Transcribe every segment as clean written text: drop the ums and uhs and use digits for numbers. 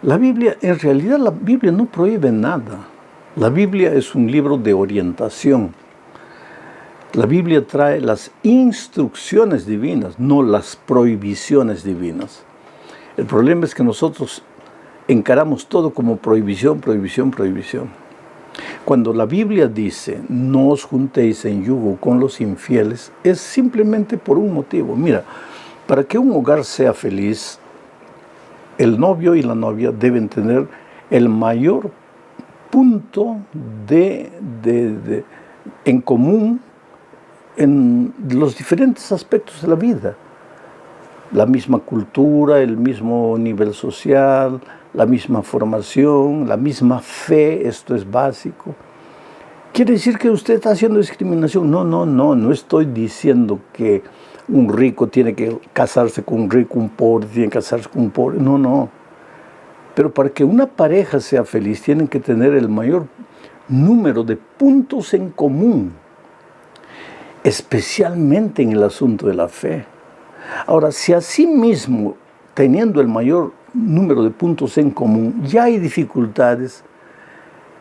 La Biblia, en realidad la Biblia no prohíbe nada. La Biblia es un libro de orientación. La Biblia trae las instrucciones divinas, no las prohibiciones divinas. El problema es que nosotros encaramos todo como prohibición, prohibición, prohibición. Cuando la Biblia dice, no os juntéis en yugo con los infieles, es simplemente por un motivo. Mira, para que un hogar sea feliz, el novio y la novia deben tener el mayor punto en común en los diferentes aspectos de la vida. La misma cultura, el mismo nivel social, la misma formación, la misma fe, esto es básico. ¿Quiere decir que usted está haciendo discriminación? No estoy diciendo que un rico tiene que casarse con un rico, un pobre tiene que casarse con un pobre, no. Pero para que una pareja sea feliz tienen que tener el mayor número de puntos en común, especialmente en el asunto de la fe. Ahora, si así mismo, teniendo el mayor número de puntos en común, ya hay dificultades,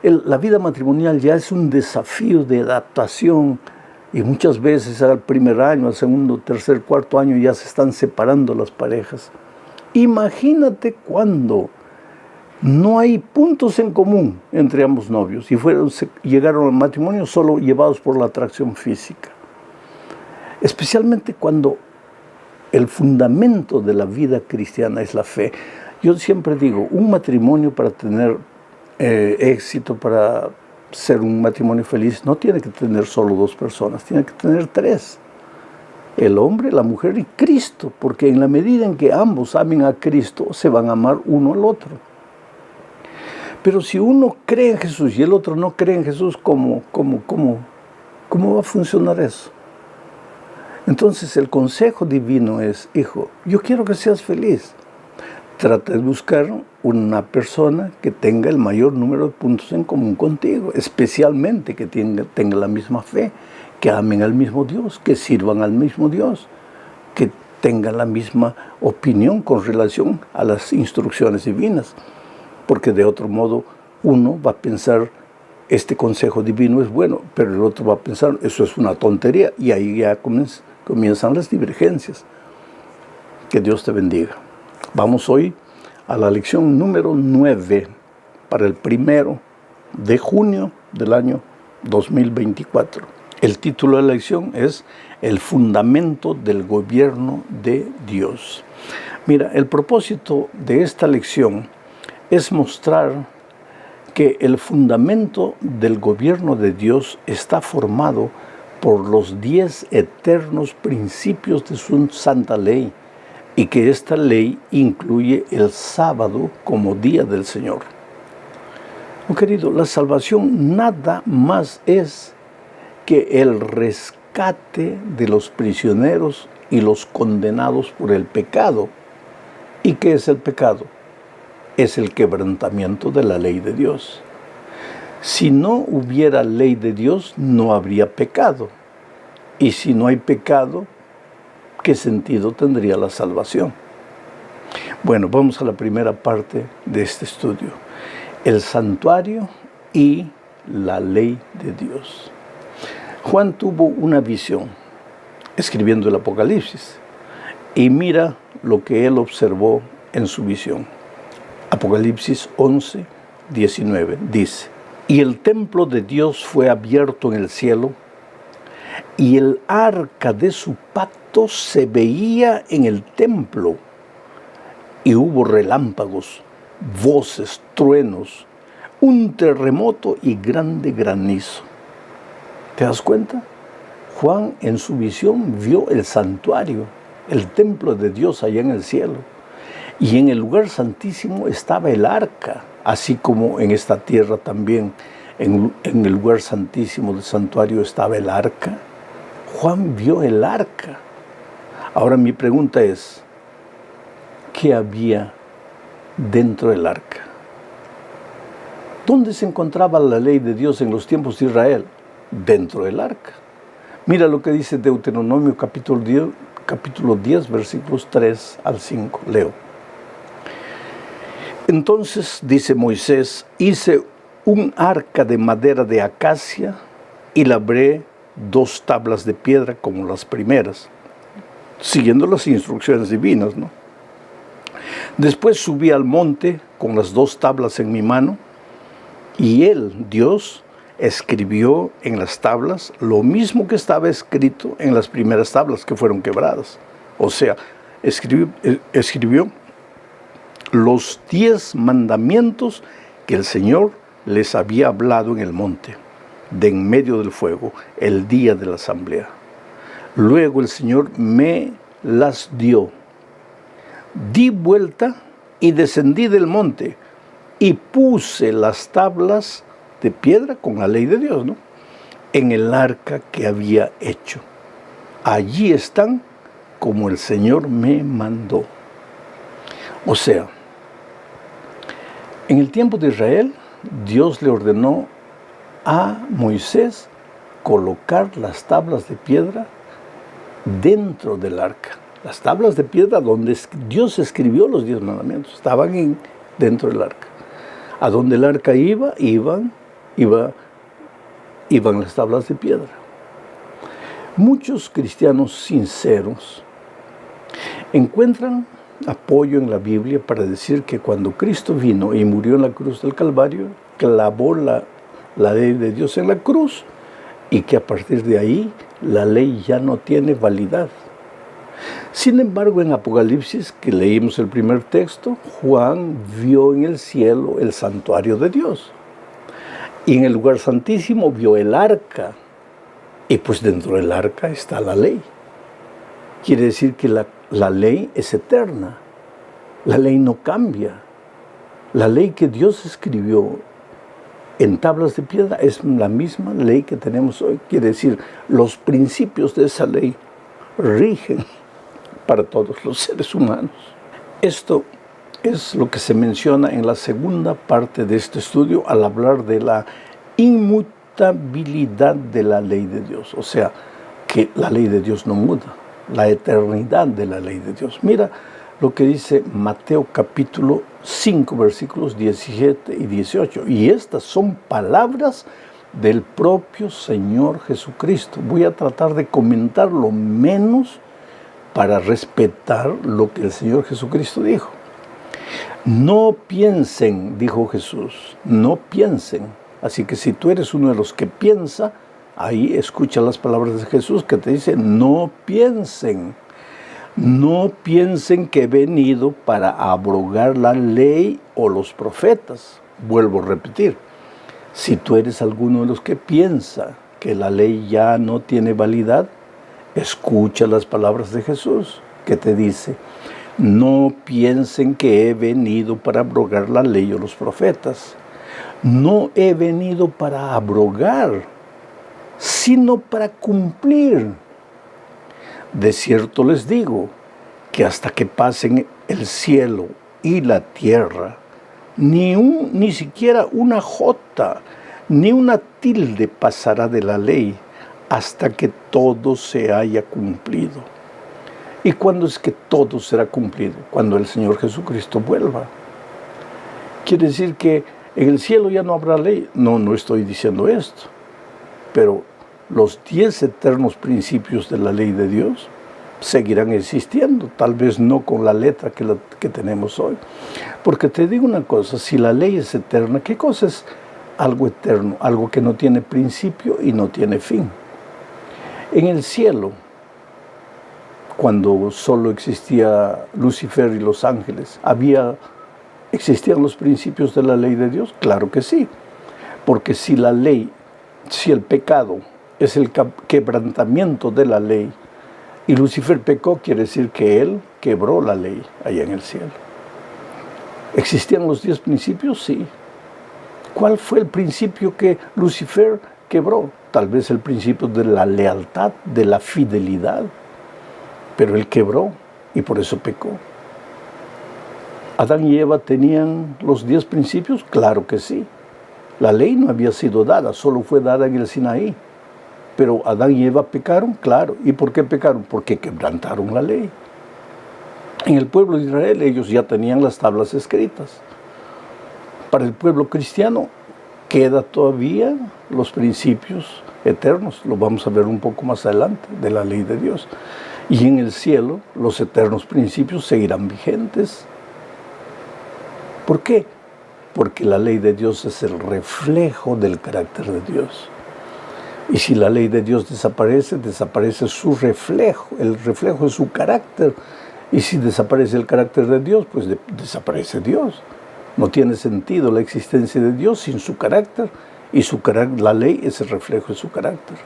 la vida matrimonial ya es un desafío de adaptación y muchas veces al primer año, al segundo, tercer, cuarto año ya se están separando las parejas. Imagínate cuando no hay puntos en común entre ambos novios y llegaron al matrimonio solo llevados por la atracción física. Especialmente cuando el fundamento de la vida cristiana es la fe. Yo siempre digo, un matrimonio para tener éxito, para ser un matrimonio feliz, no tiene que tener solo dos personas, tiene que tener tres. El hombre, la mujer y Cristo, porque en la medida en que ambos amen a Cristo, se van a amar uno al otro. Pero si uno cree en Jesús y el otro no cree en Jesús, ¿cómo va a funcionar eso? Entonces el consejo divino es, hijo, yo quiero que seas feliz. Trata de buscar una persona que tenga el mayor número de puntos en común contigo, especialmente que tenga la misma fe, que amen al mismo Dios, que sirvan al mismo Dios, que tengan la misma opinión con relación a las instrucciones divinas. Porque de otro modo uno va a pensar, este consejo divino es bueno, pero el otro va a pensar, eso es una tontería, y ahí ya comienzan las divergencias. Que Dios te bendiga. Vamos hoy a la lección número 9 para el 1 de junio del año 2024. El título de la lección es El fundamento del gobierno de Dios. Mira, el propósito de esta lección es mostrar que el fundamento del gobierno de Dios está formado por los 10 eternos principios de su santa ley, y que esta ley incluye el sábado como día del Señor. Oh, querido, la salvación nada más es que el rescate de los prisioneros y los condenados por el pecado. ¿Y qué es el pecado? Es el quebrantamiento de la ley de Dios. Si no hubiera ley de Dios, no habría pecado. Y si no hay pecado, ¿qué sentido tendría la salvación? Bueno, vamos a la primera parte de este estudio. El santuario y la ley de Dios. Juan tuvo una visión, escribiendo el Apocalipsis, y mira lo que él observó en su visión. Apocalipsis 11, 19, dice: Y el templo de Dios fue abierto en el cielo, y el arca de su pacto se veía en el templo, y hubo relámpagos, voces, truenos, un terremoto y grande granizo. ¿Te das cuenta? Juan en su visión vio el santuario, el templo de Dios allá en el cielo, y en el lugar santísimo estaba el arca, así como en esta tierra también, en el lugar santísimo del santuario estaba el arca. Juan vio el arca. Ahora mi pregunta es, ¿qué había dentro del arca? ¿Dónde se encontraba la ley de Dios en los tiempos de Israel? Dentro del arca. Mira lo que dice Deuteronomio capítulo 10, versículos 3 al 5. Leo. Entonces, dice Moisés, hice un arca de madera de acacia y labré 2 tablas de piedra como las primeras, siguiendo las instrucciones divinas, ¿no? Después subí al monte con las 2 tablas en mi mano, y él, Dios, escribió en las tablas lo mismo que estaba escrito en las primeras tablas que fueron quebradas. O sea, escribió los 10 mandamientos que el Señor les había hablado en el monte, de en medio del fuego, el día de la asamblea. Luego el Señor me las dio. Di vuelta y descendí del monte y puse las tablas de piedra con la ley de Dios, ¿no?, en el arca que había hecho. Allí están como el Señor me mandó. O sea, en el tiempo de Israel, Dios le ordenó a Moisés colocar las tablas de piedra dentro del arca. Las tablas de piedra donde Dios escribió los 10 mandamientos estaban dentro del arca. A donde el arca iban las tablas de piedra. Muchos cristianos sinceros encuentran apoyo en la Biblia para decir que cuando Cristo vino y murió en la cruz del Calvario, clavó la ley de Dios en la cruz, y que a partir de ahí la ley ya no tiene validad. Sin embargo, en Apocalipsis, que leímos el primer texto, Juan vio en el cielo el santuario de Dios. Y en el lugar santísimo vio el arca. Y pues dentro del arca está la ley. Quiere decir que la ley es eterna. La ley no cambia. La ley que Dios escribió en tablas de piedra es la misma ley que tenemos hoy. Quiere decir, los principios de esa ley rigen para todos los seres humanos. Esto es lo que se menciona en la segunda parte de este estudio al hablar de la inmutabilidad de la ley de Dios. O sea, que la ley de Dios no muda, la eternidad de la ley de Dios. Mira lo que dice Mateo capítulo 5, versículos 17 y 18. Y estas son palabras del propio Señor Jesucristo. Voy a tratar de comentar lo menos para respetar lo que el Señor Jesucristo dijo. No piensen, dijo Jesús, no piensen. Así que si tú eres uno de los que piensa, ahí escucha las palabras de Jesús que te dice, no piensen. No piensen que he venido para abrogar la ley o los profetas. Vuelvo a repetir, si tú eres alguno de los que piensa que la ley ya no tiene validad, escucha las palabras de Jesús que te dice, no piensen que he venido para abrogar la ley o los profetas. No he venido para abrogar, sino para cumplir. De cierto les digo que hasta que pasen el cielo y la tierra, ni siquiera una jota, ni una tilde pasará de la ley hasta que todo se haya cumplido. ¿Y cuándo es que todo será cumplido? Cuando el Señor Jesucristo vuelva. Quiere decir que en el cielo ya no habrá ley. No estoy diciendo esto. Pero los 10 eternos principios de la ley de Dios seguirán existiendo, tal vez no con la letra que tenemos hoy. Porque te digo una cosa, si la ley es eterna, ¿qué cosa es algo eterno? Algo que no tiene principio y no tiene fin. En el cielo, cuando solo existía Lucifer y los ángeles, ¿existían los principios de la ley de Dios? Claro que sí, porque si el pecado es el quebrantamiento de la ley, y Lucifer pecó, quiere decir que él quebró la ley allá en el cielo. ¿Existían los 10 principios? Sí. ¿Cuál fue el principio que Lucifer quebró? Tal vez el principio de la lealtad, de la fidelidad. Pero él quebró y por eso pecó. ¿Adán y Eva tenían los 10 principios? Claro que sí. La ley no había sido dada, solo fue dada en el Sinaí. Pero Adán y Eva pecaron, claro. ¿Y por qué pecaron? Porque quebrantaron la ley. En el pueblo de Israel ellos ya tenían las tablas escritas. Para el pueblo cristiano queda todavía los principios eternos, lo vamos a ver un poco más adelante, de la ley de Dios. Y en el cielo los eternos principios seguirán vigentes. ¿Por qué? Porque la ley de Dios es el reflejo del carácter de Dios. Y si la ley de Dios desaparece, desaparece su reflejo, el reflejo de su carácter. Y si desaparece el carácter de Dios, pues desaparece Dios. No tiene sentido la existencia de Dios sin su carácter, y la ley es el reflejo de su carácter.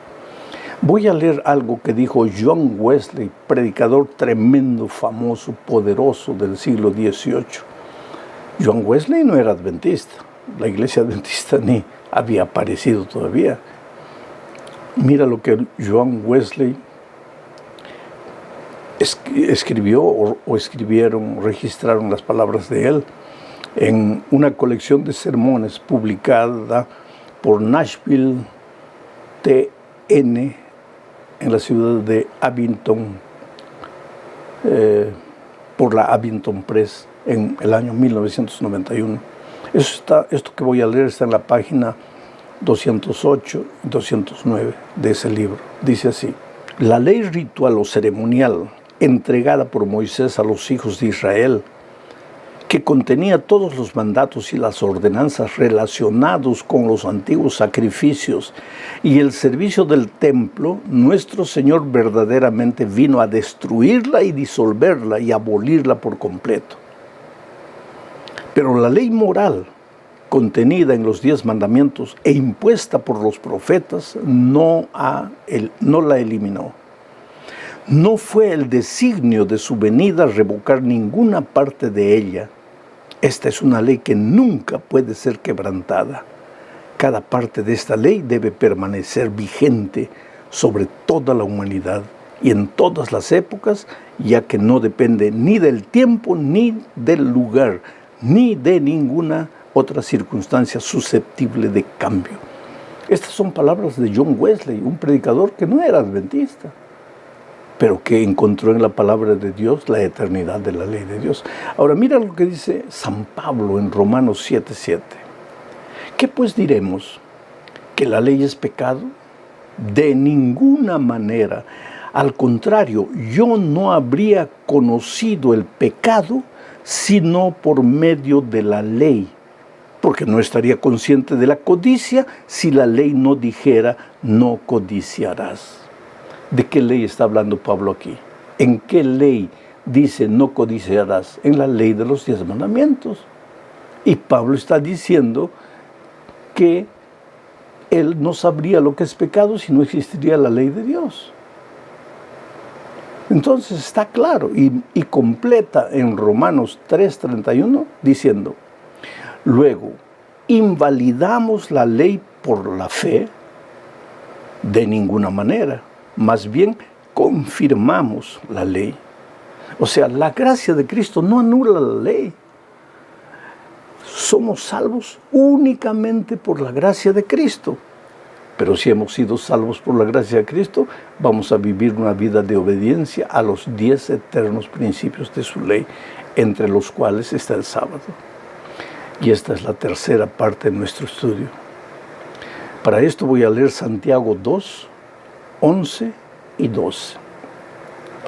Voy a leer algo que dijo John Wesley, predicador tremendo, famoso, poderoso del siglo XVIII. John Wesley no era adventista, la iglesia adventista ni había aparecido todavía. Mira lo que John Wesley escribió o escribieron, registraron las palabras de él en una colección de sermones publicada por Nashville TN en la ciudad de Abington, por la Abington Press en el año 1991. Esto que voy a leer está en la página 208 y 209 de ese libro. Dice así: la ley ritual o ceremonial entregada por Moisés a los hijos de Israel, que contenía todos los mandatos y las ordenanzas relacionados con los antiguos sacrificios y el servicio del templo, nuestro Señor verdaderamente vino a destruirla y disolverla y abolirla por completo. Pero la ley moral contenida en los 10 mandamientos e impuesta por los profetas no la eliminó. No fue el designio de su venida revocar ninguna parte de ella. Esta es una ley que nunca puede ser quebrantada. Cada parte de esta ley debe permanecer vigente sobre toda la humanidad y en todas las épocas, ya que no depende ni del tiempo, ni del lugar, ni de ninguna otra circunstancia susceptible de cambio. Estas son palabras de John Wesley, un predicador que no era adventista, pero que encontró en la palabra de Dios la eternidad de la ley de Dios. Ahora mira lo que dice San Pablo en Romanos 7:7. ¿Qué pues diremos? ¿Que la ley es pecado? De ninguna manera. Al contrario, yo no habría conocido el pecado sino por medio de la ley, porque no estaría consciente de la codicia si la ley no dijera no codiciarás. ¿De qué ley está hablando Pablo aquí? ¿En qué ley dice no codiciarás? En la ley de los 10 mandamientos. Y Pablo está diciendo que él no sabría lo que es pecado si no existiría la ley de Dios. Entonces está claro y completa en Romanos 3:31 diciendo: luego, ¿invalidamos la ley por la fe? De ninguna manera. Más bien, confirmamos la ley. O sea, la gracia de Cristo no anula la ley. Somos salvos únicamente por la gracia de Cristo. Pero si hemos sido salvos por la gracia de Cristo, vamos a vivir una vida de obediencia a los 10 eternos principios de su ley, entre los cuales está el sábado. Y esta es la tercera parte de nuestro estudio. Para esto voy a leer Santiago 2, 11 y 12.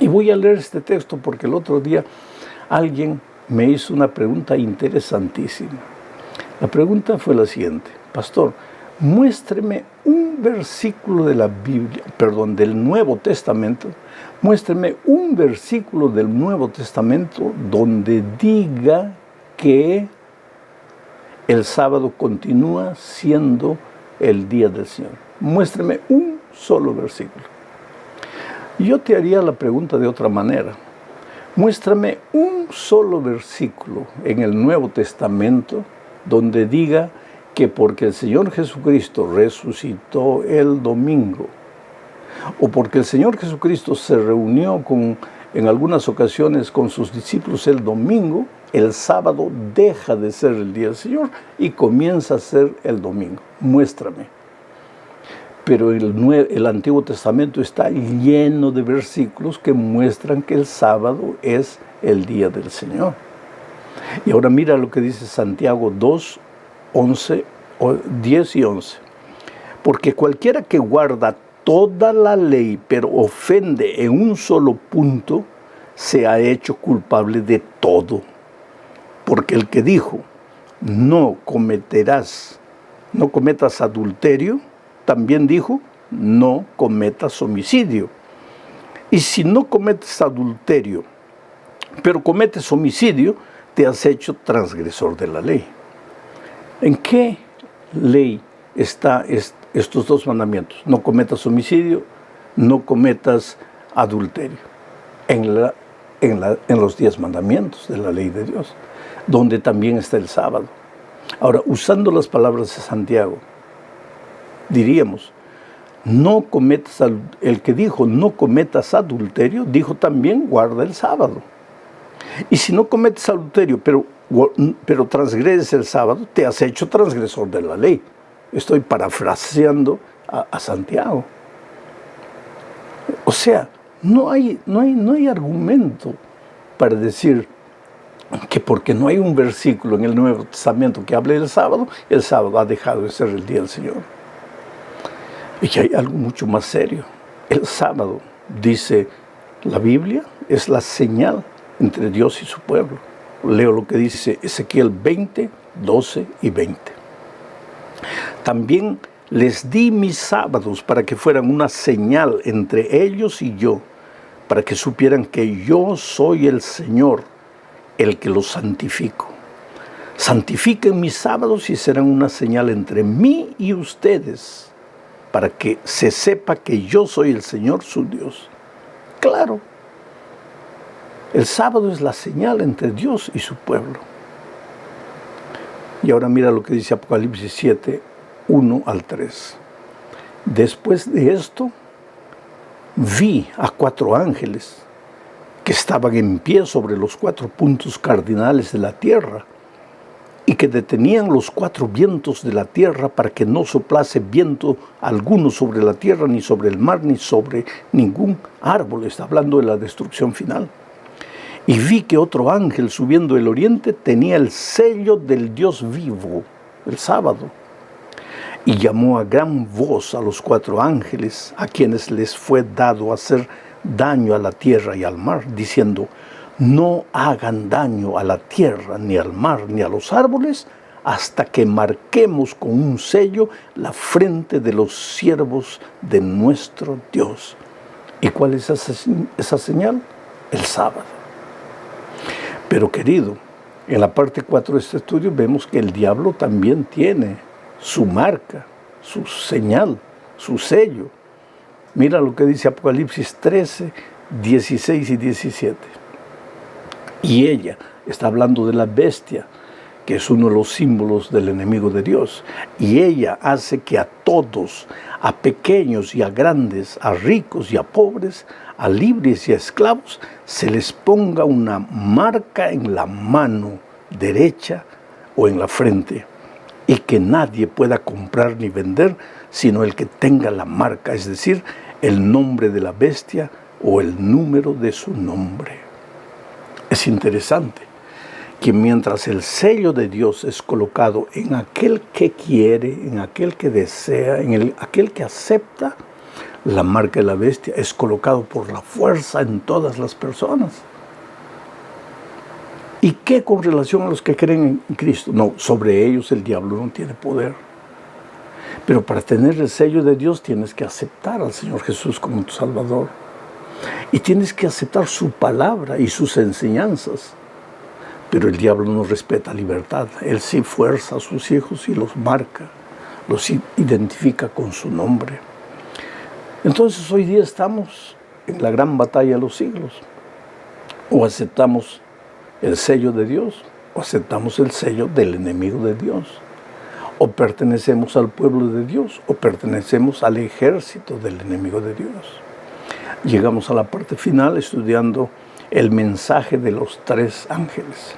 Y voy a leer este texto porque el otro día alguien me hizo una pregunta interesantísima. La pregunta fue la siguiente: pastor, muéstreme un versículo de la Biblia, del Nuevo Testamento, muéstreme un versículo del Nuevo Testamento donde diga que el sábado continúa siendo el día del Señor. Muéstreme un solo versículo. Yo te haría la pregunta de otra manera. Muéstrame un solo versículo en el Nuevo Testamento donde diga que porque el Señor Jesucristo resucitó el domingo, o porque el Señor Jesucristo se reunió en algunas ocasiones con sus discípulos el domingo, el sábado deja de ser el día del Señor y comienza a ser el domingo. Muéstrame. Pero el Antiguo Testamento está lleno de versículos que muestran que el sábado es el día del Señor. Y ahora mira lo que dice Santiago 2, 10 y 11. Porque cualquiera que guarda toda la ley, pero ofende en un solo punto, se ha hecho culpable de todo. Porque el que dijo, no cometas adulterio, también dijo, no cometas homicidio. Y si no cometes adulterio, pero cometes homicidio, te has hecho transgresor de la ley. ¿En qué ley están estos dos mandamientos? No cometas homicidio, no cometas adulterio. En los 10 mandamientos de la ley de Dios, donde también está el sábado. Ahora, usando las palabras de Santiago, diríamos, el que dijo no cometas adulterio, dijo también guarda el sábado. Y si no cometes adulterio, pero transgredes el sábado, te has hecho transgresor de la ley. Estoy parafraseando a Santiago. O sea, no hay argumento para decir que porque no hay un versículo en el Nuevo Testamento que hable del sábado, el sábado ha dejado de ser el día del Señor. Y que hay algo mucho más serio. El sábado, dice la Biblia, es la señal entre Dios y su pueblo. Leo lo que dice Ezequiel 20, 12 y 20. También les di mis sábados para que fueran una señal entre ellos y yo, para que supieran que yo soy el Señor, el que los santifico. Santifiquen mis sábados y serán una señal entre mí y ustedes, para que se sepa que yo soy el Señor su Dios. Claro, el sábado es la señal entre Dios y su pueblo. Y ahora mira lo que dice Apocalipsis 7, 1 al 3. Después de esto, vi a 4 ángeles que estaban en pie sobre los 4 puntos cardinales de la tierra y que detenían los 4 vientos de la tierra para que no soplase viento alguno sobre la tierra, ni sobre el mar, ni sobre ningún árbol. Está hablando de la destrucción final. Y vi que otro ángel subiendo del oriente tenía el sello del Dios vivo, el sábado. Y llamó a gran voz a los 4 ángeles, a quienes les fue dado hacer daño a la tierra y al mar, diciendo, no hagan daño a la tierra, ni al mar, ni a los árboles, hasta que marquemos con un sello la frente de los siervos de nuestro Dios. ¿Y cuál es esa señal? El sábado. Pero querido, en la parte 4 de este estudio vemos que el diablo también tiene su marca, su señal, su sello. Mira lo que dice Apocalipsis 13, 16 y 17. Y ella está hablando de la bestia, que es uno de los símbolos del enemigo de Dios. Y ella hace que a todos, a pequeños y a grandes, a ricos y a pobres, a libres y a esclavos, se les ponga una marca en la mano derecha o en la frente, y que nadie pueda comprar ni vender, sino el que tenga la marca, es decir, el nombre de la bestia o el número de su nombre. Es interesante que mientras el sello de Dios es colocado en aquel que quiere, en aquel que desea, aquel que acepta, la marca de la bestia es colocado por la fuerza en todas las personas. ¿Y qué con relación a los que creen en Cristo? No, sobre ellos el diablo no tiene poder. Pero para tener el sello de Dios tienes que aceptar al Señor Jesús como tu Salvador. Y tienes que aceptar su palabra y sus enseñanzas. Pero el diablo no respeta libertad. Él sí fuerza a sus hijos y los marca, los identifica con su nombre. Entonces hoy día estamos en la gran batalla de los siglos. O aceptamos el sello de Dios, o aceptamos el sello del enemigo de Dios. O pertenecemos al pueblo de Dios, o pertenecemos al ejército del enemigo de Dios. Llegamos a la parte final estudiando el mensaje de los 3 ángeles.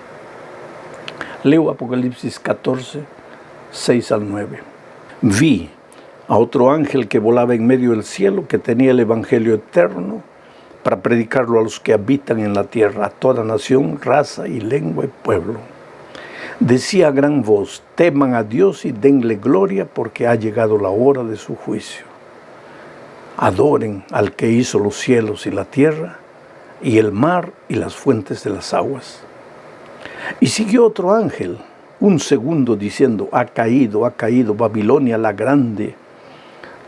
Leo Apocalipsis 14, 6 al 9. Vi a otro ángel que volaba en medio del cielo, que tenía el evangelio eterno para predicarlo a los que habitan en la tierra, a toda nación, raza y lengua y pueblo. Decía a gran voz: teman a Dios y denle gloria, porque ha llegado la hora de su juicio. Adoren al que hizo los cielos y la tierra, y el mar y las fuentes de las aguas. Y siguió otro ángel, un segundo, diciendo: ha caído Babilonia la grande.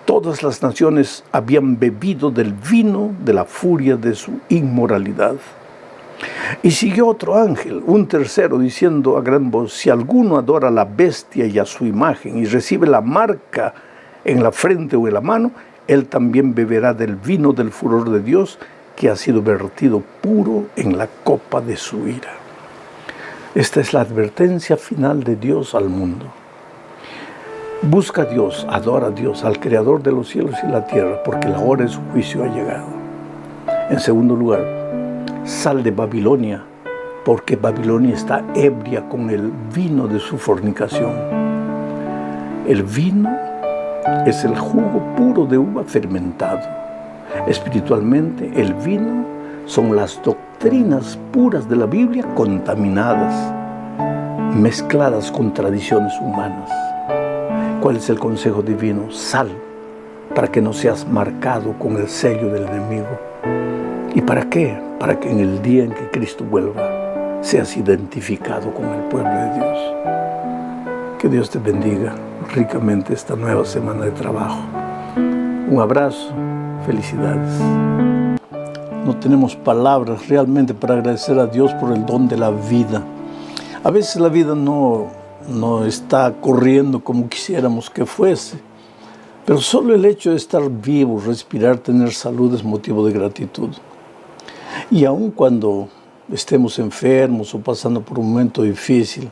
Todas las naciones habían bebido del vino de la furia de su inmoralidad. Y siguió otro ángel, un tercero, diciendo a gran voz: si alguno adora a la bestia y a su imagen, y recibe la marca en la frente o en la mano, él también beberá del vino del furor de Dios, que ha sido vertido puro en la copa de su ira. Esta es la advertencia final de Dios al mundo. Busca a Dios, adora a Dios, al Creador de los cielos y la tierra, porque la hora de su juicio ha llegado. En segundo lugar, sal de Babilonia, porque Babilonia está ebria con el vino de su fornicación. El vino es el jugo puro de uva fermentado. Espiritualmente, el vino son las doctrinas puras de la Biblia contaminadas, mezcladas con tradiciones humanas. ¿Cuál es el consejo divino? Sal, para que no seas marcado con el sello del enemigo. ¿Y para qué? Para que en el día en que Cristo vuelva, seas identificado con el pueblo de Dios. Que Dios te bendiga ricamente esta nueva semana de trabajo. Un abrazo, felicidades. No tenemos palabras realmente para agradecer a Dios por el don de la vida. A veces la vida no está corriendo como quisiéramos que fuese, pero solo el hecho de estar vivo, respirar, tener salud es motivo de gratitud. Y aun cuando estemos enfermos o pasando por un momento difícil,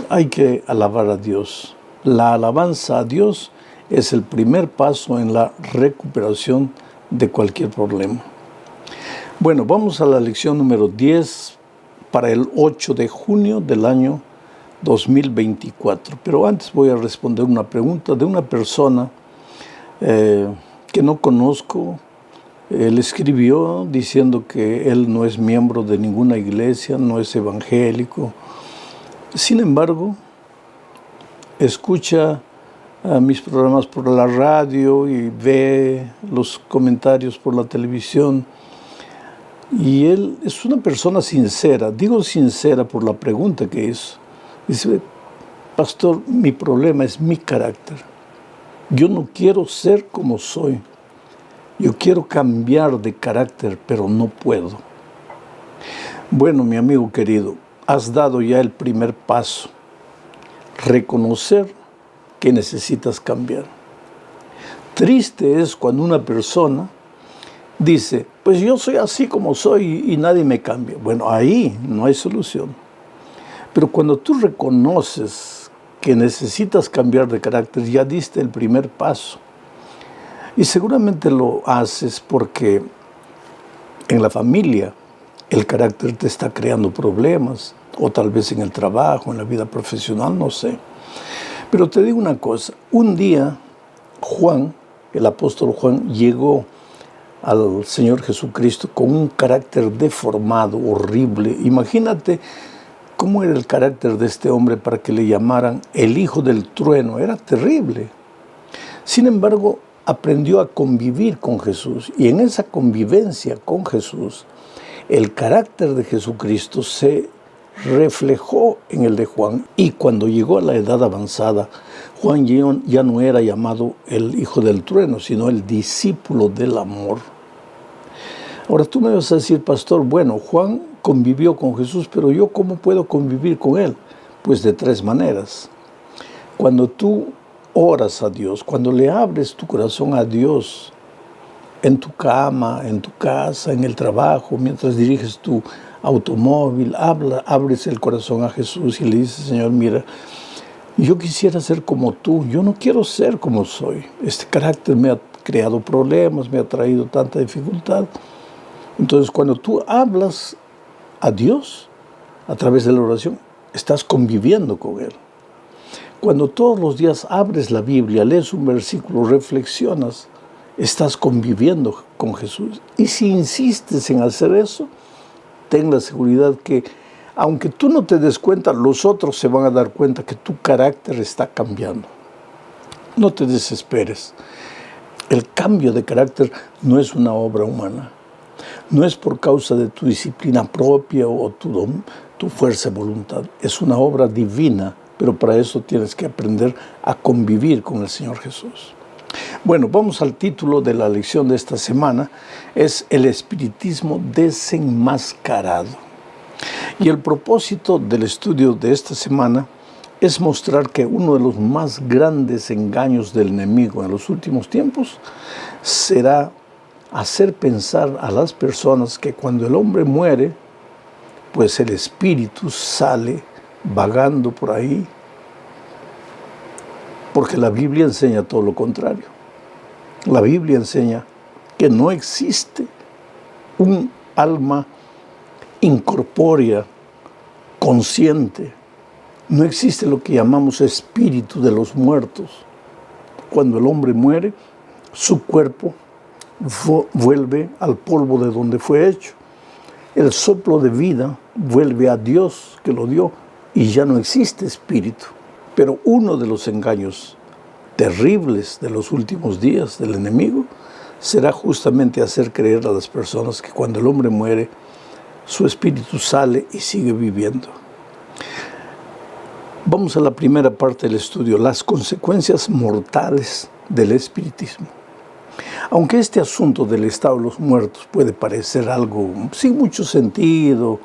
hay que alabar a Dios. La alabanza a Dios es el primer paso en la recuperación de cualquier problema. Bueno, vamos a la lección número 10 para el 8 de junio del año 2024. Pero antes voy a responder una pregunta de una persona que no conozco. Él escribió diciendo que él no es miembro de ninguna iglesia, no es evangélico. Sin embargo, escucha mis programas por la radio y ve los comentarios por la televisión. Y él es una persona sincera. Digo sincera por la pregunta que hizo. Dice: pastor, mi problema es mi carácter. Yo no quiero ser como soy. Yo quiero cambiar de carácter, pero no puedo. Bueno, mi amigo querido, has dado ya el primer paso. Reconocer que necesitas cambiar. Triste es cuando una persona dice: pues yo soy así como soy y nadie me cambia. Bueno, ahí no hay solución. Pero cuando tú reconoces que necesitas cambiar de carácter, ya diste el primer paso. Y seguramente lo haces porque en la familia el carácter te está creando problemas, o tal vez en el trabajo, en la vida profesional, no sé. Pero te digo una cosa, un día Juan, el apóstol Juan, llegó al Señor Jesucristo con un carácter deformado, horrible. Imagínate cómo era el carácter de este hombre para que le llamaran el hijo del trueno. Era terrible. Sin embargo, aprendió a convivir con Jesús, y en esa convivencia con Jesús, el carácter de Jesucristo se reflejó en el de Juan. Y cuando llegó a la edad avanzada, Juan ya no era llamado el hijo del trueno, sino el discípulo del amor. Ahora tú me vas a decir: pastor, bueno, Juan convivió con Jesús, pero yo ¿cómo puedo convivir con él? Pues de tres maneras. Cuando tú oras a Dios, cuando le abres tu corazón a Dios, en tu cama, en tu casa, en el trabajo, mientras diriges tu automóvil, abres el corazón a Jesús y le dices: Señor, mira, yo quisiera ser como tú, yo no quiero ser como soy. Este carácter me ha creado problemas, me ha traído tanta dificultad. Entonces, cuando tú hablas a Dios a través de la oración, estás conviviendo con Él. Cuando todos los días abres la Biblia, lees un versículo, reflexionas, estás conviviendo con Jesús. Y si insistes en hacer eso, ten la seguridad que aunque tú no te des cuenta, los otros se van a dar cuenta que tu carácter está cambiando. No te desesperes. El cambio de carácter no es una obra humana. No es por causa de tu disciplina propia o tu fuerza de voluntad. Es una obra divina, pero para eso tienes que aprender a convivir con el Señor Jesús. Bueno, vamos al título de la lección de esta semana. Es el espiritismo desenmascarado. Y el propósito del estudio de esta semana es mostrar que uno de los más grandes engaños del enemigo en los últimos tiempos será hacer pensar a las personas que cuando el hombre muere, pues el espíritu sale vagando por ahí, porque la Biblia enseña todo lo contrario. La Biblia enseña que no existe un alma incorpórea, consciente. No existe lo que llamamos espíritu de los muertos. Cuando el hombre muere, su cuerpo vuelve al polvo de donde fue hecho. El soplo de vida vuelve a Dios que lo dio y ya no existe espíritu. Pero uno de los engaños terribles de los últimos días del enemigo será justamente hacer creer a las personas que cuando el hombre muere, su espíritu sale y sigue viviendo. Vamos a la primera parte del estudio, las consecuencias mortales del espiritismo. Aunque este asunto del estado de los muertos puede parecer algo sin mucho sentido,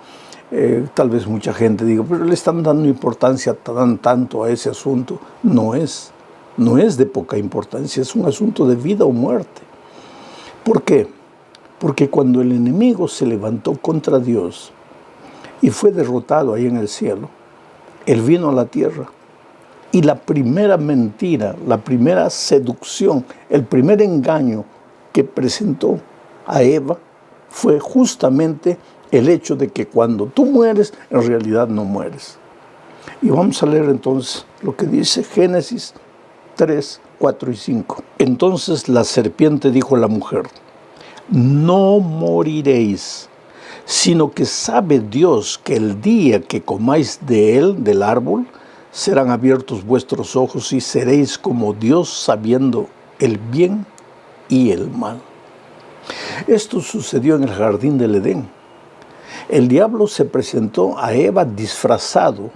tal vez mucha gente diga, pero le están dando importancia tanto a ese asunto. No es de poca importancia, es un asunto de vida o muerte. ¿Por qué? Porque cuando el enemigo se levantó contra Dios y fue derrotado ahí en el cielo, Él vino a la tierra y la primera mentira, la primera seducción, el primer engaño que presentó a Eva fue justamente el hecho de que cuando tú mueres, en realidad no mueres. Y vamos a leer entonces lo que dice Génesis 3, 4 y 5. Entonces la serpiente dijo a la mujer: no moriréis, sino que sabe Dios que el día que comáis de él, del árbol, serán abiertos vuestros ojos y seréis como Dios, sabiendo el bien y el mal. Esto sucedió en el jardín del Edén. El diablo se presentó a Eva disfrazado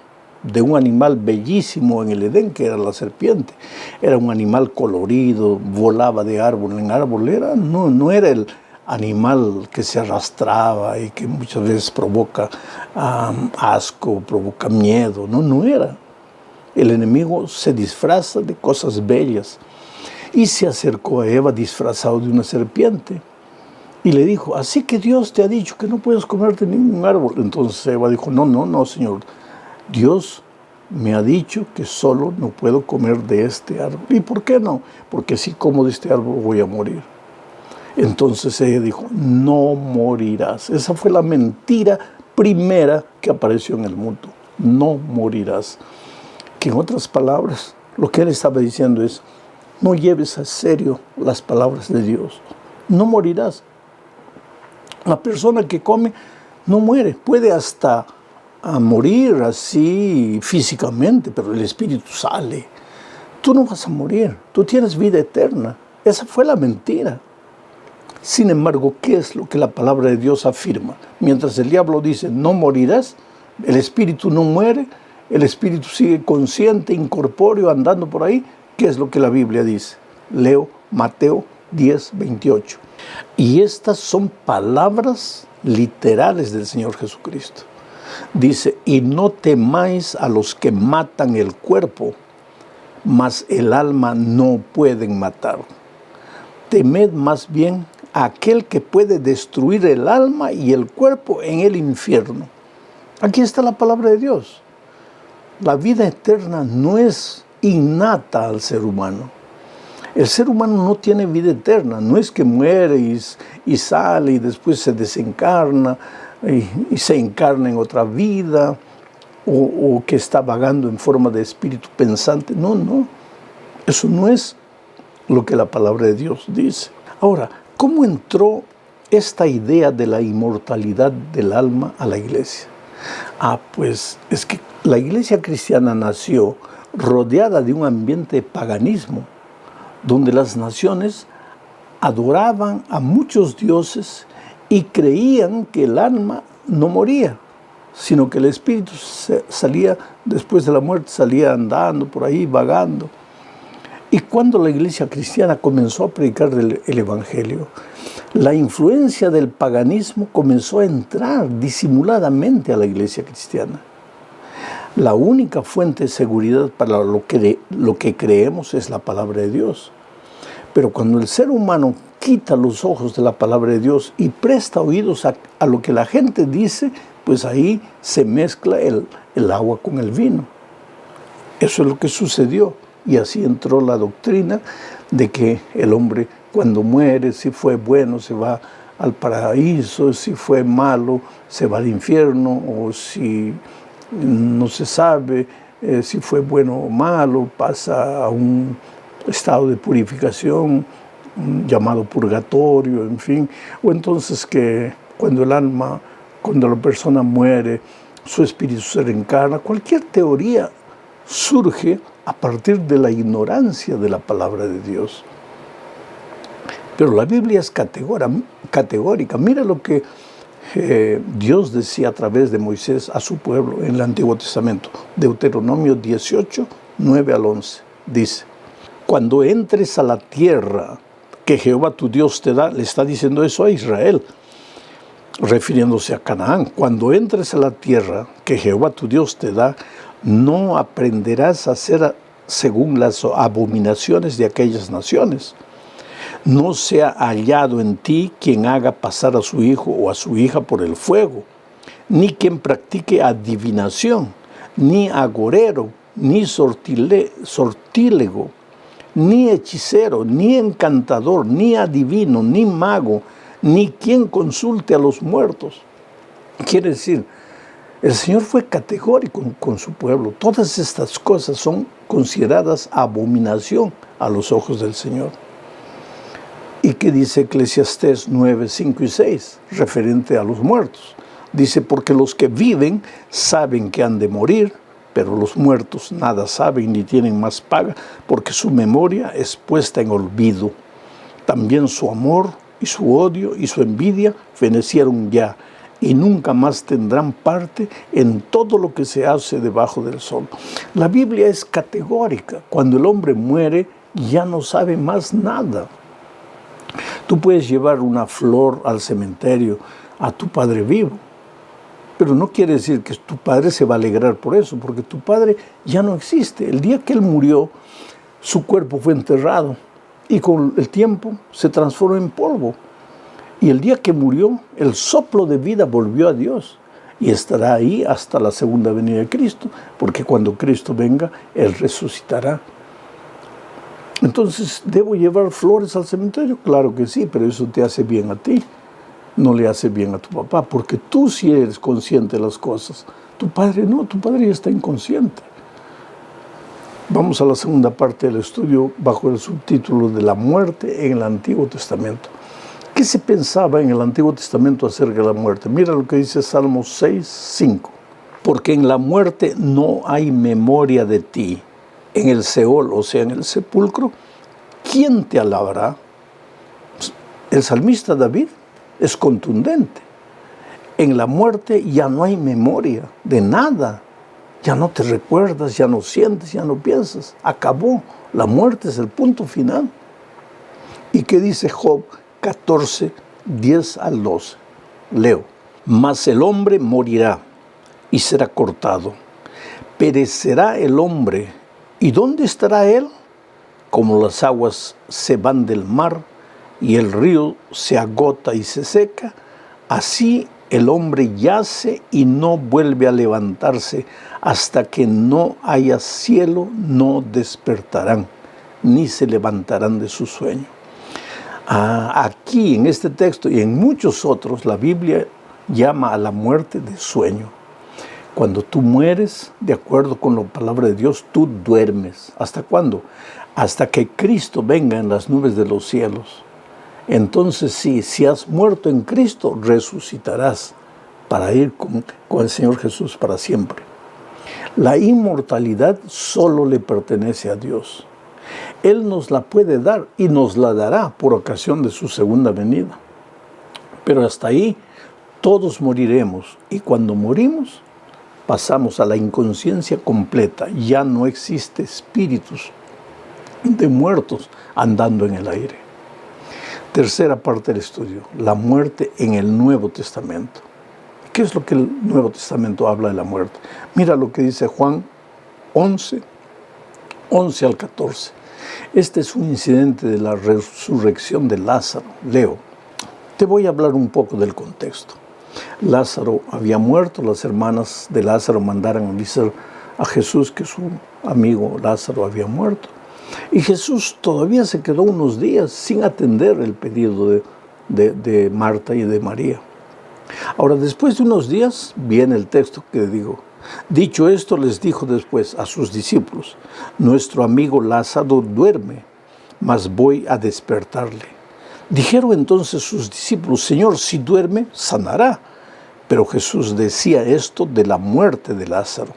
de un animal bellísimo en el Edén, que era la serpiente. Era un animal colorido, volaba de árbol en árbol. No era el animal que se arrastraba y que muchas veces provoca asco, provoca miedo. No era. El enemigo se disfraza de cosas bellas y se acercó a Eva disfrazado de una serpiente y le dijo: así que Dios te ha dicho que no puedes comer de ningún árbol. Entonces Eva dijo: no, Señor, Dios me ha dicho que solo no puedo comer de este árbol. ¿Y por qué no? Porque si como de este árbol voy a morir. Entonces ella dijo: no morirás. Esa fue la mentira primera que apareció en el mundo. No morirás. Que en otras palabras, lo que él estaba diciendo es: no lleves a serio las palabras de Dios. No morirás. La persona que come no muere. Puede hasta morir así físicamente, pero el espíritu sale. Tú no vas a morir. Tú tienes vida eterna. Esa fue la mentira. Sin embargo, ¿qué es lo que la palabra de Dios afirma? Mientras el diablo dice: no morirás, el espíritu no muere, el espíritu sigue consciente, incorpóreo, andando por ahí. ¿Qué es lo que la Biblia dice? Leo Mateo 10, 28. Y estas son palabras literales del Señor Jesucristo. Dice: y no temáis a los que matan el cuerpo, mas el alma no pueden matar. Temed más bien a aquel que puede destruir el alma y el cuerpo en el infierno. Aquí está la palabra de Dios. La vida eterna no es innata al ser humano. El ser humano no tiene vida eterna. No es que muere y sale y después se desencarna y se encarna en otra vida o que está vagando en forma de espíritu pensante. No. Eso no es lo que la palabra de Dios dice. Ahora, ¿cómo entró esta idea de la inmortalidad del alma a la iglesia? Pues es que la iglesia cristiana nació rodeada de un ambiente de paganismo, donde las naciones adoraban a muchos dioses y creían que el alma no moría, sino que el espíritu salía, después de la muerte, salía andando por ahí, vagando. Y cuando la iglesia cristiana comenzó a predicar el evangelio, la influencia del paganismo comenzó a entrar disimuladamente a la iglesia cristiana. La única fuente de seguridad para lo que creemos es la palabra de Dios. Pero cuando el ser humano quita los ojos de la palabra de Dios y presta oídos a lo que la gente dice, pues ahí se mezcla el agua con el vino. Eso es lo que sucedió. Y así entró la doctrina de que el hombre cuando muere, si fue bueno, se va al paraíso, si fue malo, se va al infierno, o si no se sabe si fue bueno o malo, pasa a un estado de purificación llamado purgatorio, en fin. O entonces que cuando la persona muere, su espíritu se reencarna. Cualquier teoría surge a partir de la ignorancia de la palabra de Dios. Pero la Biblia es categórica. Mira lo que Dios decía a través de Moisés a su pueblo en el Antiguo Testamento. Deuteronomio 18, 9 al 11. Dice: cuando entres a la tierra que Jehová tu Dios te da, le está diciendo eso a Israel, refiriéndose a Canaán. Cuando entres a la tierra que Jehová tu Dios te da, no aprenderás a hacer según las abominaciones de aquellas naciones. No sea hallado en ti quien haga pasar a su hijo o a su hija por el fuego, ni quien practique adivinación, ni agorero, ni sortílego, ni hechicero, ni encantador, ni adivino, ni mago, ni quien consulte a los muertos. Quiere decir, el Señor fue categórico con su pueblo. Todas estas cosas son consideradas abominación a los ojos del Señor. ¿Y qué dice Eclesiastés 9, 5 y 6, referente a los muertos? Dice: porque los que viven saben que han de morir, pero los muertos nada saben ni tienen más paga, porque su memoria es puesta en olvido. También su amor y su odio y su envidia fenecieron ya, y nunca más tendrán parte en todo lo que se hace debajo del sol. La Biblia es categórica. Cuando el hombre muere, ya no sabe más nada. Tú puedes llevar una flor al cementerio a tu padre vivo, pero no quiere decir que tu padre se va a alegrar por eso, porque tu padre ya no existe. El día que él murió, su cuerpo fue enterrado y con el tiempo se transformó en polvo. Y el día que murió, el soplo de vida volvió a Dios y estará ahí hasta la segunda venida de Cristo, porque cuando Cristo venga, Él resucitará. Entonces, ¿debo llevar flores al cementerio? Claro que sí, pero eso te hace bien a ti, no le hace bien a tu papá, porque tú sí eres consciente de las cosas. Tu padre no, tu padre ya está inconsciente. Vamos a la segunda parte del estudio bajo el subtítulo de la muerte en el Antiguo Testamento. ¿Qué se pensaba en el Antiguo Testamento acerca de la muerte? Mira lo que dice Salmos 6, 5. Porque en la muerte no hay memoria de ti. En el Seol, o sea, en el sepulcro, ¿quién te alabará? El salmista David es contundente. En la muerte ya no hay memoria de nada. Ya no te recuerdas, ya no sientes, ya no piensas. Acabó. La muerte es el punto final. ¿Y qué dice Job 14, 10 al 12? Leo. Mas el hombre morirá y será cortado. Perecerá el hombre. ¿Y dónde estará él? Como las aguas se van del mar y el río se agota y se seca, así el hombre yace y no vuelve a levantarse. Hasta que no haya cielo, no despertarán, ni se levantarán de su sueño. Aquí, en este texto y en muchos otros, la Biblia llama a la muerte de sueño. Cuando tú mueres, de acuerdo con la palabra de Dios, tú duermes. ¿Hasta cuándo? Hasta que Cristo venga en las nubes de los cielos. Entonces sí, si has muerto en Cristo, resucitarás. para ir con el Señor Jesús para siempre. La inmortalidad solo le pertenece a Dios. Él nos la puede dar y nos la dará por ocasión de su segunda venida. Pero hasta ahí todos moriremos, y cuando morimos pasamos a la inconsciencia completa. Ya no existe espíritus de muertos andando en el aire. Tercera parte del estudio, la muerte en el Nuevo Testamento. ¿Qué es lo que el Nuevo Testamento habla de la muerte? Mira lo que dice Juan 11, 11 al 14. Este es un incidente de la resurrección de Lázaro. Leo, te voy a hablar un poco del contexto. Lázaro había muerto, las hermanas de Lázaro mandaron a avisar a Jesús que su amigo Lázaro había muerto. Y Jesús todavía se quedó unos días sin atender el pedido de Marta y de María. Ahora, después de unos días, viene el texto que digo. Dicho esto, les dijo después a sus discípulos: nuestro amigo Lázaro duerme, mas voy a despertarle. Dijeron entonces sus discípulos: Señor, si duerme, sanará. Pero Jesús decía esto de la muerte de Lázaro.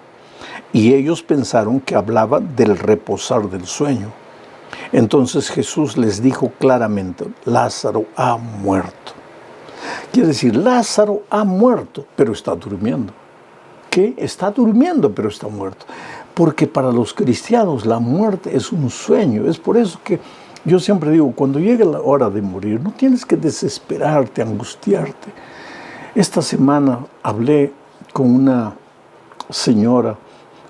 Y ellos pensaron que hablaba del reposar del sueño. Entonces Jesús les dijo claramente: Lázaro ha muerto. Quiere decir, Lázaro ha muerto, pero está durmiendo. ¿Qué? Está durmiendo, pero está muerto. Porque para los cristianos la muerte es un sueño. Es por eso que yo siempre digo, cuando llegue la hora de morir, no tienes que desesperarte, angustiarte. Esta semana hablé con una señora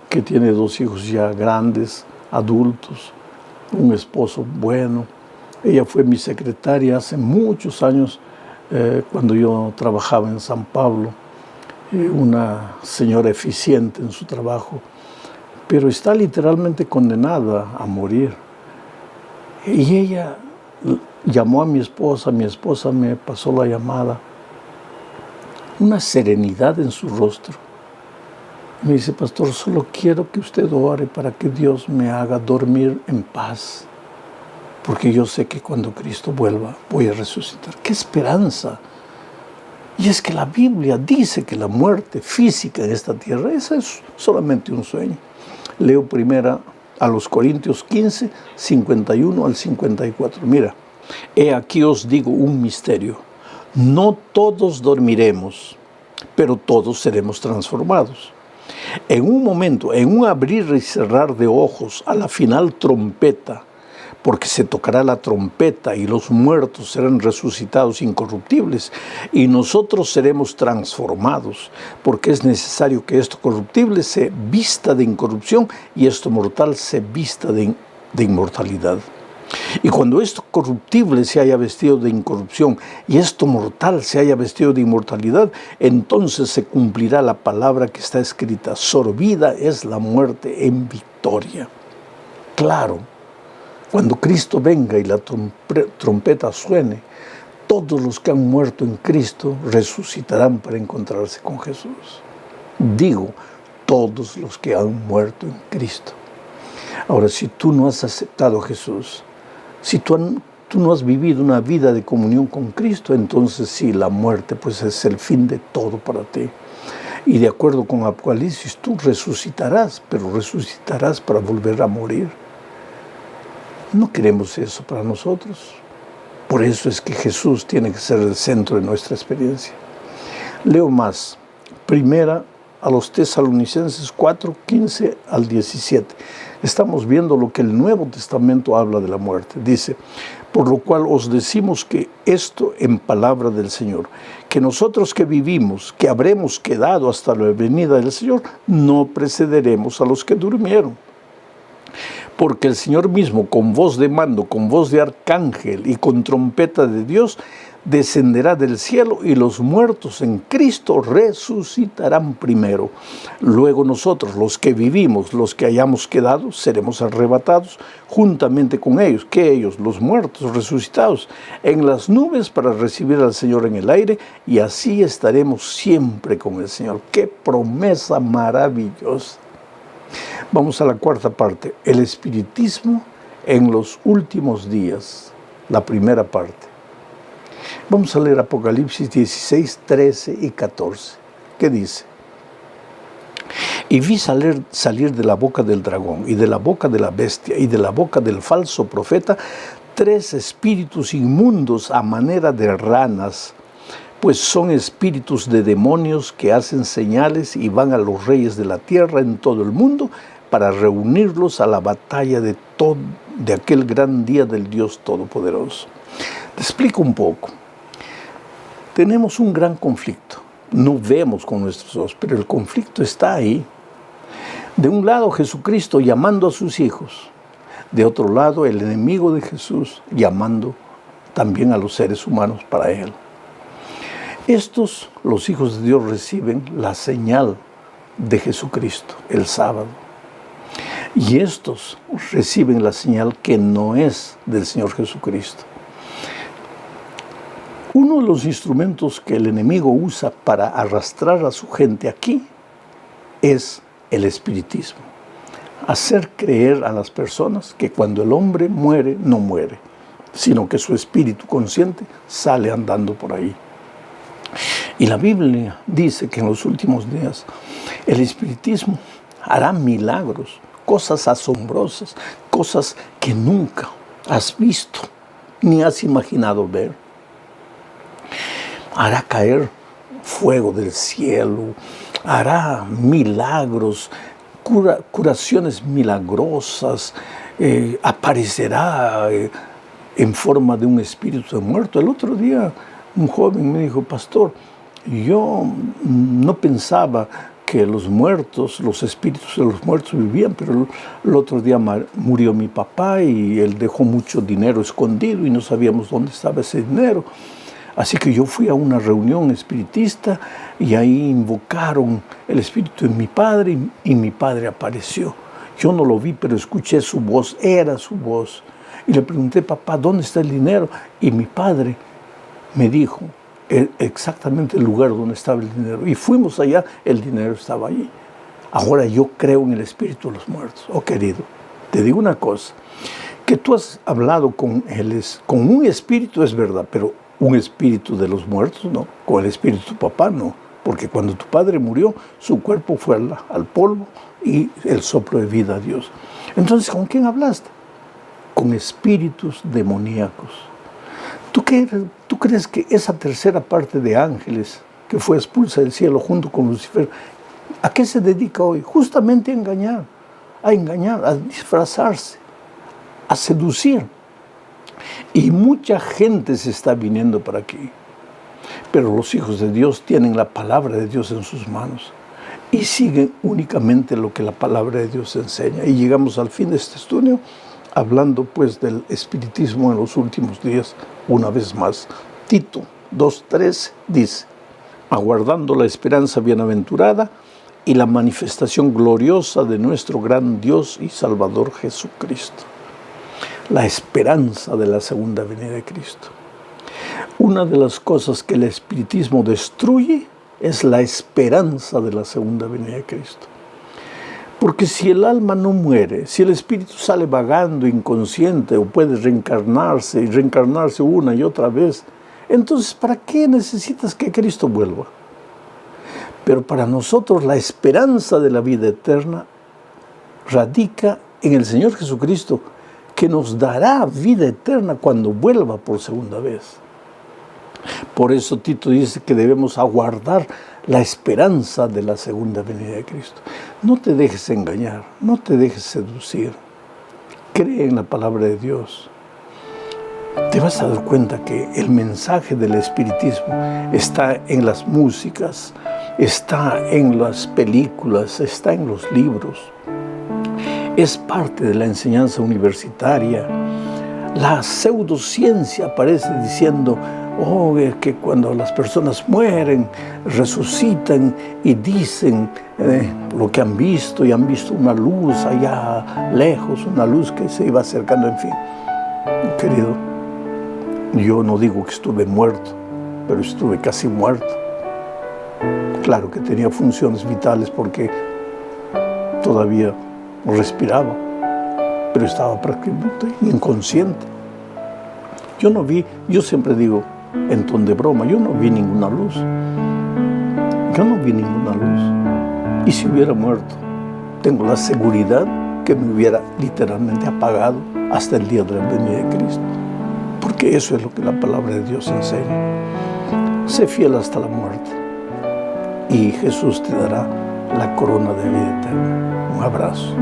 que tiene 2 hijos ya grandes, adultos, un esposo bueno. Ella fue mi secretaria hace muchos años, cuando yo trabajaba en San Pablo, una señora eficiente en su trabajo, pero está literalmente condenada a morir. Y ella llamó a mi esposa me pasó la llamada, una serenidad en su rostro. Me dice: pastor, solo quiero que usted ore para que Dios me haga dormir en paz, porque yo sé que cuando Cristo vuelva voy a resucitar. ¡Qué esperanza! Y es que la Biblia dice que la muerte física en esa tierra, esa es solamente un sueño. Leo primera a los Corintios 15, 51 al 54. Mira, he aquí os digo un misterio. No todos dormiremos, pero todos seremos transformados. En un momento, en un abrir y cerrar de ojos, a la final trompeta, porque se tocará la trompeta y los muertos serán resucitados incorruptibles y nosotros seremos transformados, porque es necesario que esto corruptible se vista de incorrupción y esto mortal se vista de inmortalidad. Y cuando esto corruptible se haya vestido de incorrupción y esto mortal se haya vestido de inmortalidad, entonces se cumplirá la palabra que está escrita: sorbida es la muerte en victoria. Claro, cuando Cristo venga y la trompeta suene, todos los que han muerto en Cristo resucitarán para encontrarse con Jesús. Digo, todos los que han muerto en Cristo. Ahora, si tú no has aceptado a Jesús, si tú no has vivido una vida de comunión con Cristo, entonces sí, la muerte pues es el fin de todo para ti. Y de acuerdo con Apocalipsis, tú resucitarás, pero resucitarás para volver a morir. No queremos eso para nosotros. Por eso es que Jesús tiene que ser el centro de nuestra experiencia. Leo más. Primera a los Tesalonicenses 4, 15 al 17. Estamos viendo lo que el Nuevo Testamento habla de la muerte. Dice: por lo cual os decimos que esto en palabra del Señor, que nosotros que vivimos, que habremos quedado hasta la venida del Señor, no precederemos a los que durmieron. Porque el Señor mismo, con voz de mando, con voz de arcángel y con trompeta de Dios, descenderá del cielo y los muertos en Cristo resucitarán primero. Luego nosotros, los que vivimos, los que hayamos quedado, seremos arrebatados juntamente con ellos. ¿Qué ellos? Los muertos resucitados en las nubes para recibir al Señor en el aire, y así estaremos siempre con el Señor. ¡Qué promesa maravillosa! Vamos a la cuarta parte, el espiritismo en los últimos días, la primera parte. Vamos a leer Apocalipsis 16, 13 y 14. ¿Qué dice? Y vi salir de la boca del dragón, y de la boca de la bestia, y de la boca del falso profeta, 3 espíritus inmundos a manera de ranas, pues son espíritus de demonios que hacen señales y van a los reyes de la tierra en todo el mundo para reunirlos a la batalla de aquel gran día del Dios Todopoderoso. Te explico un poco. Tenemos un gran conflicto. No vemos con nuestros ojos, pero el conflicto está ahí. De un lado, Jesucristo llamando a sus hijos. De otro lado, el enemigo de Jesús llamando también a los seres humanos para Él. Estos, los hijos de Dios, reciben la señal de Jesucristo el sábado. Y estos reciben la señal que no es del Señor Jesucristo. Uno de los instrumentos que el enemigo usa para arrastrar a su gente aquí es el espiritismo. Hacer creer a las personas que cuando el hombre muere, no muere, sino que su espíritu consciente sale andando por ahí. Y la Biblia dice que en los últimos días el espiritismo hará milagros, cosas asombrosas, cosas que nunca has visto ni has imaginado ver. Hará caer fuego del cielo, hará milagros, curaciones milagrosas, aparecerá en forma de un espíritu de muerto. El otro día un joven me dijo: pastor, yo no pensaba que los muertos, los espíritus de los muertos vivían, pero el otro día murió mi papá y él dejó mucho dinero escondido y no sabíamos dónde estaba ese dinero. Así que yo fui a una reunión espiritista y ahí invocaron el espíritu de mi padre y mi padre apareció. Yo no lo vi, pero escuché su voz, era su voz. Y le pregunté: papá, ¿dónde está el dinero? Y mi padre me dijo exactamente el lugar donde estaba el dinero. Y fuimos allá, el dinero estaba allí. Ahora yo creo en el espíritu de los muertos. Oh, querido, te digo una cosa, que tú has hablado con un espíritu es verdad, pero un espíritu de los muertos no, con el espíritu de tu papá no, porque cuando tu padre murió, su cuerpo fue al polvo y el soplo de vida a Dios. Entonces, ¿con quién hablaste? Con espíritus demoníacos. ¿Tú crees que esa tercera parte de ángeles que fue expulsa del cielo junto con Lucifer, ¿a qué se dedica hoy? Justamente a engañar, a disfrazarse, a seducir. Y mucha gente se está viniendo para aquí. Pero los hijos de Dios tienen la palabra de Dios en sus manos y siguen únicamente lo que la palabra de Dios enseña. Y llegamos al fin de este estudio hablando pues del espiritismo en los últimos días, una vez más. Tito 2:13 dice: aguardando la esperanza bienaventurada y la manifestación gloriosa de nuestro gran Dios y Salvador Jesucristo. La esperanza de la segunda venida de Cristo. Una de las cosas que el espiritismo destruye es la esperanza de la segunda venida de Cristo. Porque si el alma no muere, si el espíritu sale vagando inconsciente o puede reencarnarse y reencarnarse una y otra vez, entonces ¿para qué necesitas que Cristo vuelva? Pero para nosotros la esperanza de la vida eterna radica en el Señor Jesucristo, que nos dará vida eterna cuando vuelva por segunda vez. Por eso Tito dice que debemos aguardar la esperanza de la segunda venida de Cristo. No te dejes engañar, no te dejes seducir. Cree en la palabra de Dios. Te vas a dar cuenta que el mensaje del espiritismo está en las músicas, está en las películas, está en los libros. Es parte de la enseñanza universitaria. La pseudociencia aparece diciendo que cuando las personas mueren, resucitan y dicen lo que han visto, y han visto una luz allá lejos, una luz que se iba acercando, en fin. Querido, yo no digo que estuve muerto, pero estuve casi muerto. Claro que tenía funciones vitales porque todavía respiraba, pero estaba prácticamente inconsciente. Yo no vi, yo siempre digo en ton de broma, yo no vi ninguna luz. yo no vi ninguna luz. Y si hubiera muerto, tengo la seguridad que me hubiera literalmente apagado hasta el día de la venida de Cristo. Porque eso es lo que la palabra de Dios enseña. Sé fiel hasta la muerte y Jesús te dará la corona de vida eterna. Un abrazo.